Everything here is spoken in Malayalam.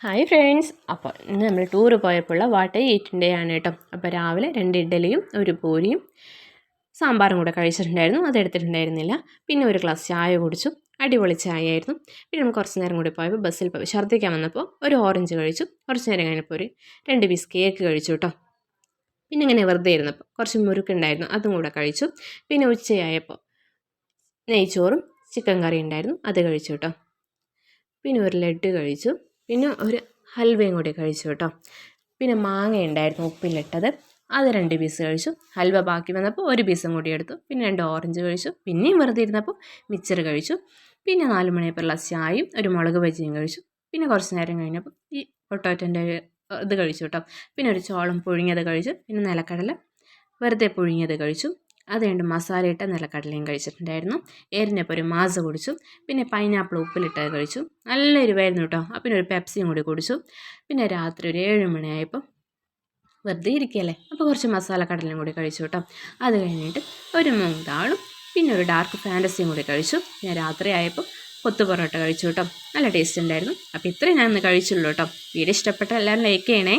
ഹായ് ഫ്രണ്ട്സ്, അപ്പോൾ ഇന്ന് നമ്മൾ ടൂർ പോയപ്പോഴുള്ള വാട്ട് ഈറ്റിൻ്റെ ആണ് കേട്ടോ. അപ്പോൾ രാവിലെ 2 ഇഡ്ഡലിയും ഒരു പൂരിയും സാമ്പാറും കൂടെ കഴിച്ചിട്ടുണ്ടായിരുന്നു, അതെടുത്തിട്ടുണ്ടായിരുന്നില്ല. പിന്നെ ഒരു ഗ്ലാസ് ചായ കുടിച്ചു, അടിപൊളി ചായ ആയിരുന്നു. പിന്നെ നമ്മൾ കുറച്ച് നേരം കൂടി പോയപ്പോൾ ബസ്സിൽ പോയി ഛർദ്ദിക്കാൻ വന്നപ്പോൾ ഒരു ഓറഞ്ച് കഴിച്ചു. കുറച്ച് നേരം കഴിഞ്ഞപ്പോൾ ഒരു 2 പീസ് കേക്ക് കഴിച്ചു കേട്ടോ. പിന്നെ ഇങ്ങനെ വെറുതെ ഇരുന്നപ്പോൾ കുറച്ച് മുറുക്കുണ്ടായിരുന്നു, അതും കൂടെ കഴിച്ചു. പിന്നെ ഉച്ചയായപ്പോൾ നെയ്ച്ചോറും ചിക്കൻ കറി ഉണ്ടായിരുന്നു, അത് കഴിച്ചു കേട്ടോ. പിന്നെ ഒരു ലഡ്ഡു കഴിച്ചു. പിന്നെ ഒരു ഹൽവയും കൂടി കഴിച്ചു കേട്ടോ. പിന്നെ മാങ്ങ ഉണ്ടായിരുന്നു ഉപ്പിലിട്ടത്, അത് 2 പീസ് കഴിച്ചു. ഹൽവ ബാക്കി വന്നപ്പോൾ ഒരു പീസും കൂടി എടുത്തു. പിന്നെ 2 ഓറഞ്ച് കഴിച്ചു. പിന്നെയും വെറുതെ ഇരുന്നപ്പോൾ മിച്ചർ കഴിച്ചു. പിന്നെ 4 മണിയപ്പോൾ ചായയും ഒരു മുളക് ബജിയും കഴിച്ചു. പിന്നെ കുറച്ച് നേരം കഴിഞ്ഞപ്പോൾ ഈ പൊട്ടാറ്റോൻ്റെ ഇത് കഴിച്ചു കേട്ടോ. പിന്നെ ഒരു ചോളം പുഴുങ്ങിയത് കഴിച്ചു. പിന്നെ നിലക്കടല വെറുതെ പുഴുങ്ങിയത് കഴിച്ചു. അത് കഴിഞ്ഞ് മസാല ഇട്ട നിലക്കടലയും കഴിച്ചിട്ടുണ്ടായിരുന്നു. എരിഞ്ഞപ്പോൾ ഒരു മാസ കുടിച്ചു. പിന്നെ പൈനാപ്പിൾ ഉപ്പിലിട്ടത് കഴിച്ചു. നല്ല എരിവായിരുന്നു കേട്ടോ. പിന്നെ ഒരു പെപ്സിയും കൂടി കുടിച്ചു. പിന്നെ രാത്രി ഒരു 7 മണിയായപ്പോൾ വെറുതെ ഇരിക്കുകയല്ലേ, അപ്പോൾ കുറച്ച് മസാല കടലയും കൂടി കഴിച്ചു കേട്ടോ. അത് കഴിഞ്ഞിട്ട് ഒരു മൂന്ന് ദാളും പിന്നെ ഒരു ഡാർക്ക് ഫാൻറ്റസിയും കൂടി കഴിച്ചു. പിന്നെ രാത്രി ആയപ്പോൾ കൊത്തു പൊറോട്ട കഴിച്ചു കേട്ടോ. നല്ല ടേസ്റ്റ് ഉണ്ടായിരുന്നു. അപ്പോൾ ഇത്രയും ഞാൻ ഇന്ന് കഴിച്ചുള്ളൂ കേട്ടോ. വീഡിയോ ഇഷ്ടപ്പെട്ട എല്ലാവരും ലൈക്ക് ചെയ്യണേ.